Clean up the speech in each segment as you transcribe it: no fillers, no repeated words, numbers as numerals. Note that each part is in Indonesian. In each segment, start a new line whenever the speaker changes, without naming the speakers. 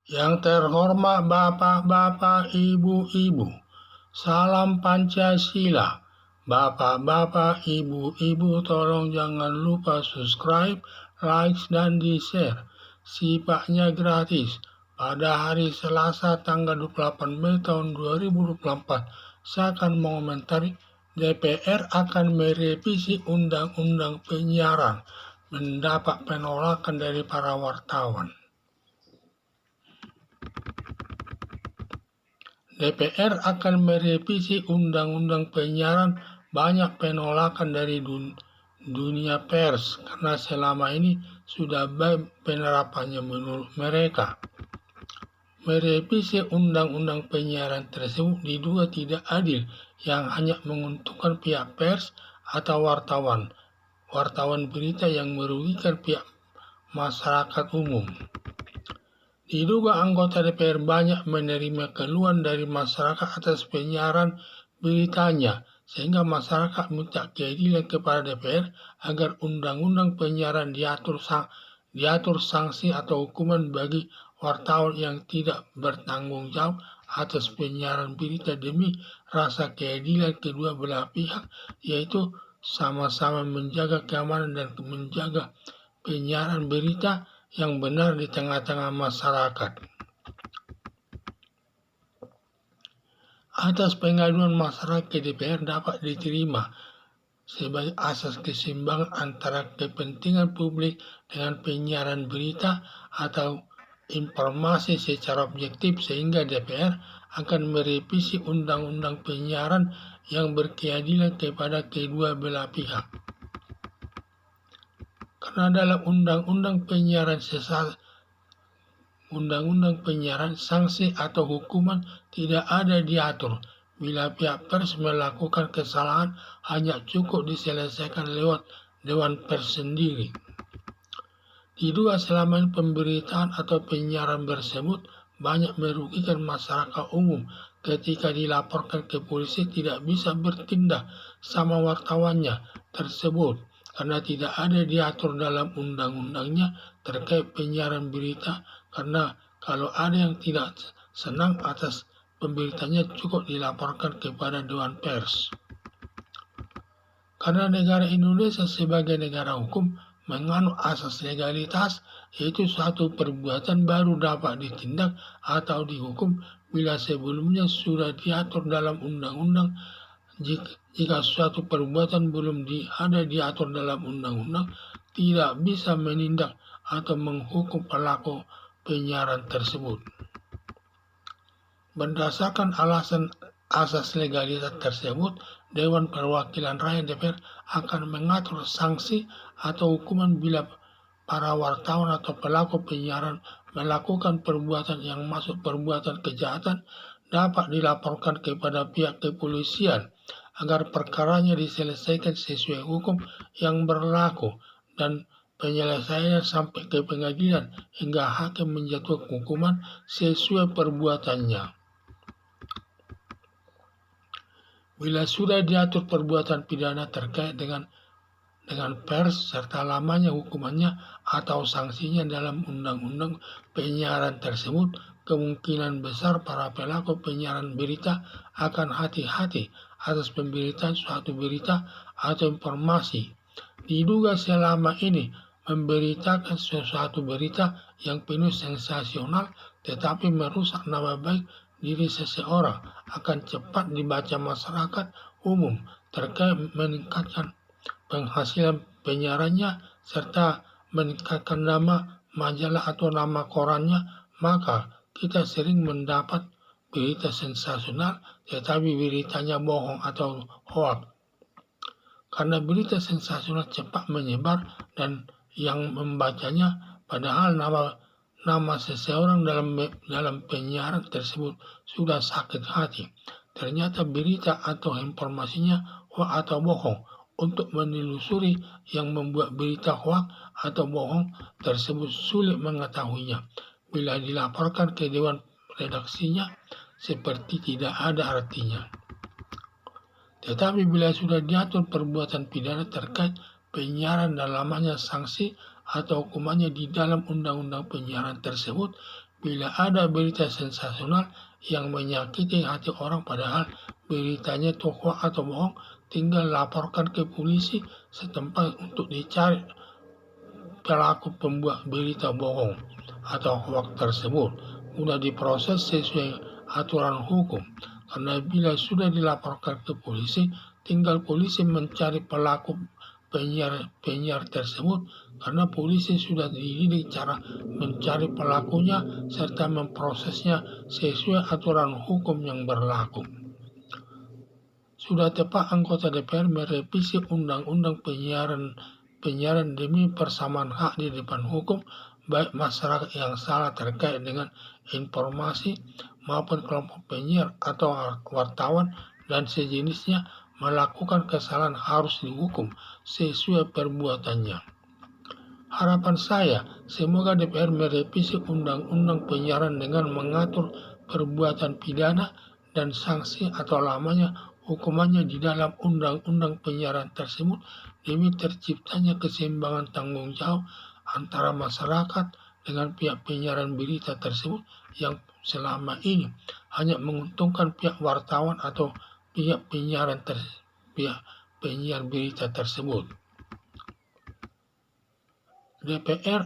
Yang terhormat Bapak-Bapak, Ibu-Ibu, salam Pancasila. Bapak-Bapak, Ibu-Ibu, tolong jangan lupa subscribe, like, dan di-share. Sifatnya gratis. Pada hari Selasa tanggal 28 Mei tahun 2024, saya akan mengomentari DPR akan merevisi Undang-Undang Penyiaran, mendapat penolakan dari para wartawan. DPR akan merevisi Undang-Undang Penyiaran, banyak penolakan dari dunia pers karena selama ini sudah baik penerapannya menurut mereka. Merevisi Undang-Undang Penyiaran tersebut diduga tidak adil, yang hanya menguntungkan pihak pers atau wartawan berita yang merugikan pihak masyarakat umum. Diduga anggota DPR banyak menerima keluhan dari masyarakat atas penyiaran beritanya, sehingga masyarakat minta keadilan kepada DPR agar undang-undang penyiaran diatur sanksi atau hukuman bagi wartawan yang tidak bertanggung jawab atas penyiaran berita demi rasa keadilan kedua belah pihak, yaitu sama-sama menjaga keamanan dan menjaga penyiaran berita yang benar di tengah-tengah masyarakat. Atas pengaduan masyarakat ke DPR dapat diterima sebagai asas keseimbangan antara kepentingan publik dengan penyiaran berita atau informasi secara objektif, sehingga DPR akan merevisi Undang-Undang Penyiaran yang berkeadilan kepada kedua belah pihak. Karena dalam Undang-Undang Penyiaran, sanksi atau hukuman tidak ada diatur. Bila pihak pers melakukan kesalahan, hanya cukup diselesaikan lewat Dewan Pers sendiri. Diduga selama ini pemberitaan atau penyiaran tersebut banyak merugikan masyarakat umum. Ketika dilaporkan ke polisi, tidak bisa bertindak sama wartawannya tersebut karena tidak ada diatur dalam undang-undangnya terkait penyiaran berita. Karena kalau ada yang tidak senang atas pemberitanya, cukup dilaporkan kepada Dewan Pers. Karena negara Indonesia sebagai negara hukum menganut asas legalitas, yaitu suatu perbuatan baru dapat ditindak atau dihukum bila sebelumnya sudah diatur dalam undang-undang. Jika suatu perbuatan belum ada diatur dalam undang-undang, tidak bisa menindak atau menghukum pelaku penyiaran tersebut. Berdasarkan asas legalitas tersebut, Dewan Perwakilan Rakyat DPR akan mengatur sanksi atau hukuman bila para wartawan atau pelaku penyiaran melakukan perbuatan yang masuk perbuatan kejahatan, dapat dilaporkan kepada pihak kepolisian agar perkaranya diselesaikan sesuai hukum yang berlaku dan penyelesaiannya sampai ke pengadilan hingga hakim menjatuhkan hukuman sesuai perbuatannya. Bila sudah diatur perbuatan pidana terkait dengan pers serta lamanya hukumannya atau sanksinya dalam undang-undang penyiaran tersebut, kemungkinan besar para pelaku penyiaran berita akan hati-hati atas pemberitaan suatu berita atau informasi. Diduga selama ini memberitakan sesuatu berita yang penuh sensasional tetapi merusak nama baik diri seseorang akan cepat dibaca masyarakat umum terkait meningkatkan penghasilan penyiarannya serta meningkatkan nama majalah atau nama korannya. Maka kita sering mendapat berita sensasional tetapi beritanya bohong atau hoax. Karena berita sensasional cepat menyebar dan yang membacanya padahal nama seseorang dalam penyiaran tersebut sudah sakit hati. Ternyata berita atau informasinya hoax atau bohong. Untuk menelusuri yang membuat berita hoax atau bohong tersebut sulit mengetahuinya. Bila dilaporkan ke Dewan Redaksinya, seperti tidak ada artinya. Tetapi bila sudah diatur perbuatan pidana terkait penyiaran dan lamanya sanksi atau hukumannya di dalam undang-undang penyiaran tersebut, bila ada berita sensasional yang menyakiti hati orang padahal beritanya itu hoax atau bohong, tinggal laporkan ke polisi setempat untuk dicari pelaku pembuat berita bohong atau hoax tersebut. Mudah diproses sesuai aturan hukum, karena bila sudah dilaporkan ke polisi, tinggal polisi mencari pelaku penyiar tersebut, karena polisi sudah dididik cara mencari pelakunya serta memprosesnya sesuai aturan hukum yang berlaku. Sudah tepat anggota DPR merevisi Undang-Undang penyiaran demi persamaan hak di depan hukum, baik masyarakat yang salah terkait dengan informasi maupun kelompok penyiar atau wartawan dan sejenisnya melakukan kesalahan harus dihukum sesuai perbuatannya. Harapan saya, semoga DPR merevisi Undang-Undang penyiaran dengan mengatur perbuatan pidana dan sanksi atau lamanya hukumannya di dalam Undang-Undang penyiaran tersebut demi terciptanya keseimbangan tanggung jawab antara masyarakat dengan pihak penyiaran berita tersebut yang selama ini hanya menguntungkan pihak wartawan atau pihak penyiar berita tersebut. DPR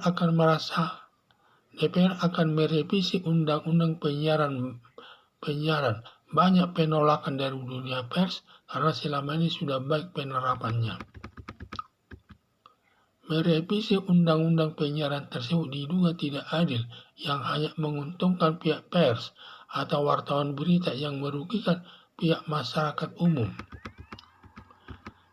akan merevisi Undang-Undang penyiaran. Banyak penolakan dari dunia pers karena selama ini sudah baik penerapannya. Merevisi Undang-Undang penyiaran tersebut diduga tidak adil, yang hanya menguntungkan pihak pers atau wartawan berita yang merugikan pihak masyarakat umum.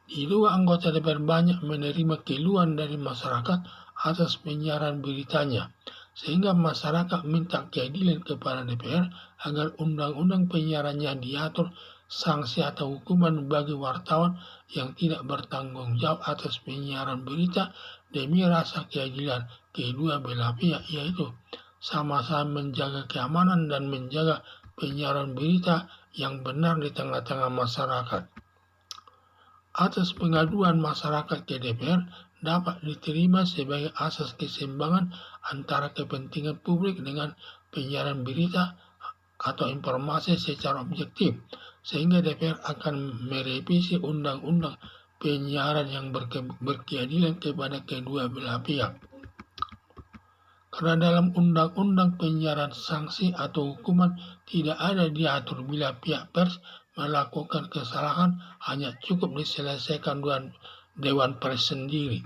Diduga anggota DPR banyak menerima keluhan dari masyarakat atas penyiaran beritanya, sehingga masyarakat minta keadilan kepada DPR agar undang-undang penyiarannya diatur sanksi atau hukuman bagi wartawan yang tidak bertanggung jawab atas penyiaran berita demi rasa keadilan kedua belah pihak, yaitu sama-sama menjaga keamanan dan menjaga penyiaran berita yang benar di tengah-tengah masyarakat. Atas pengaduan masyarakat ke DPR dapat diterima sebagai asas keseimbangan antara kepentingan publik dengan penyiaran berita atau informasi secara objektif, sehingga DPR akan merevisi undang-undang penyiaran yang berkeadilan kepada kedua belah pihak. Karena dalam undang-undang penyiaran sanksi atau hukuman tidak ada diatur bila pihak pers melakukan kesalahan, hanya cukup diselesaikan Dewan Pers sendiri.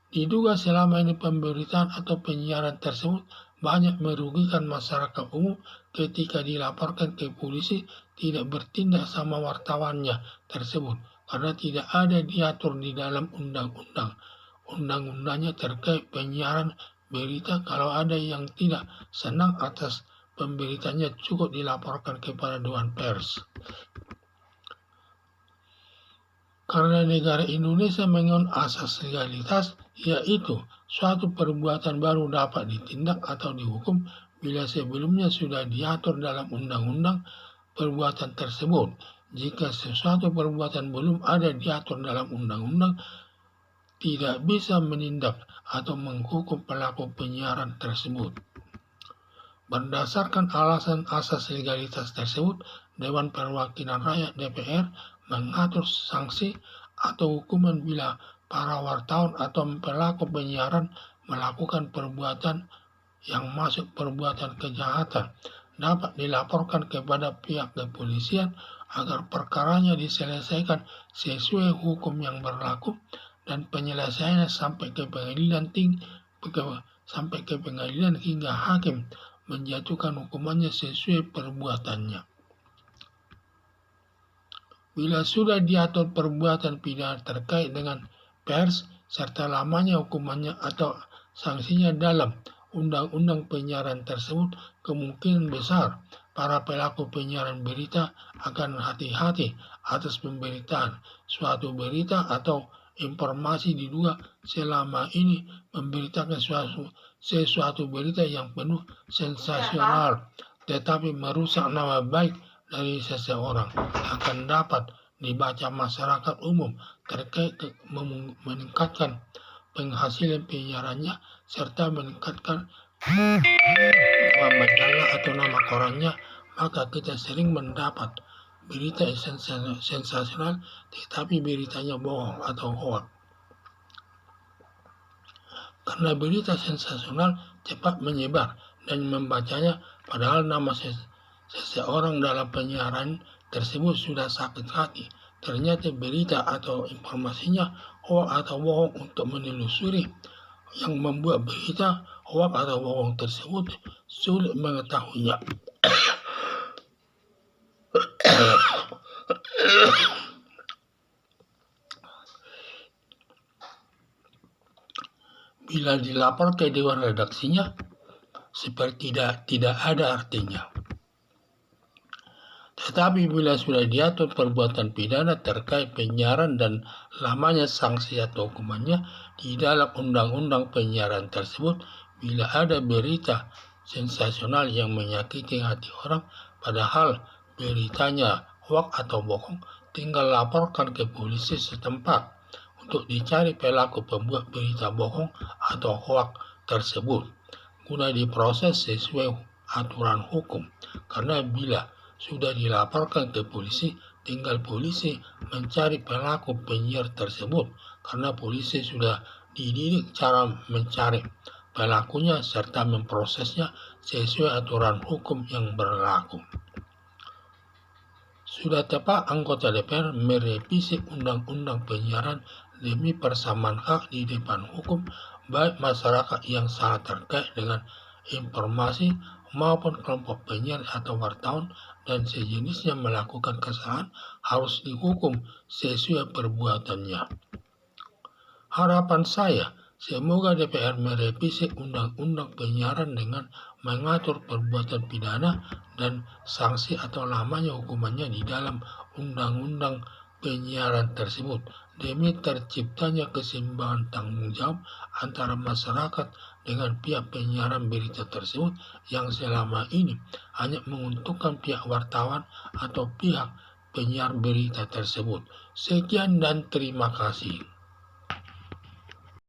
Diduga selama ini pemberitaan atau penyiaran tersebut banyak merugikan masyarakat umum ketika dilaporkan ke polisi tidak bertindak sama wartawannya tersebut, karena tidak ada diatur di dalam undang-undangnya terkait penyiaran berita. Kalau ada yang tidak senang atas pemberitanya cukup dilaporkan kepada Dewan Pers. Karena negara Indonesia menganut asas legalitas, yaitu suatu perbuatan baru dapat ditindak atau dihukum bila sebelumnya sudah diatur dalam undang-undang perbuatan tersebut. Jika sesuatu perbuatan belum ada diatur dalam undang-undang, tidak bisa menindak atau menghukum pelaku penyiaran tersebut. Berdasarkan alasan asas legalitas tersebut, Dewan Perwakilan Rakyat DPR mengatur sanksi atau hukuman bila para wartawan atau pelaku penyiaran melakukan perbuatan yang masuk perbuatan kejahatan, dapat dilaporkan kepada pihak kepolisian agar perkaranya diselesaikan sesuai hukum yang berlaku dan penyelesaiannya sampai ke pengadilan hingga hakim menjatuhkan hukumannya sesuai perbuatannya. Bila sudah diatur perbuatan pidana terkait dengan pers serta lamanya hukumannya atau sanksinya dalam undang-undang penyiaran tersebut, kemungkinan besar para pelaku penyiaran berita akan hati-hati atas pemberitaan suatu berita atau informasi diduga selama ini memberitakan sesuatu berita yang penuh sensasional tetapi merusak nama baik dari seseorang, akan dapat dibaca masyarakat umum terkait meningkatkan penghasilan penyiarannya serta meningkatkan nama majalah atau nama korannya, maka kita sering mendapat berita sensasional tetapi beritanya bohong atau hoax. Karena berita sensasional cepat menyebar dan membacanya, padahal nama seseorang dalam penyiaran tersebut sudah sakit hati. Ternyata berita atau informasinya hoax atau bohong. Untuk menelusuri yang membuat berita hoax atau bohong tersebut sulit mengetahuinya. Bila dilapor ke dewan redaksinya, seperti tidak ada artinya. Tetapi bila sudah diatur perbuatan pidana terkait penyiaran dan lamanya sanksi atau hukumannya di dalam undang-undang penyiaran tersebut, bila ada berita sensasional yang menyakiti hati orang, padahal beritanya hoax atau bohong, tinggal laporkan ke polisi setempat untuk dicari pelaku pembuat berita bohong atau hoax tersebut, guna diproses sesuai aturan hukum. Karena bila sudah dilaporkan ke polisi, tinggal polisi mencari pelaku penyiar tersebut, karena polisi sudah dididik cara mencari pelakunya serta memprosesnya sesuai aturan hukum yang berlaku. Sudah tepat anggota DPR merevisi undang-undang penyiaran demi persamaan hak di depan hukum, baik masyarakat yang sangat terkait dengan informasi maupun kelompok penyiar atau wartawan dan sejenisnya melakukan kesalahan harus dihukum sesuai perbuatannya. Harapan saya, semoga DPR merevisi undang-undang penyiaran dengan mengatur perbuatan pidana dan sanksi atau lamanya hukumannya di dalam undang-undang penyiaran tersebut, demi terciptanya keseimbangan tanggung jawab antara masyarakat dengan pihak penyiaran berita tersebut yang selama ini hanya menguntungkan pihak wartawan atau pihak penyiar berita tersebut. Sekian dan terima kasih.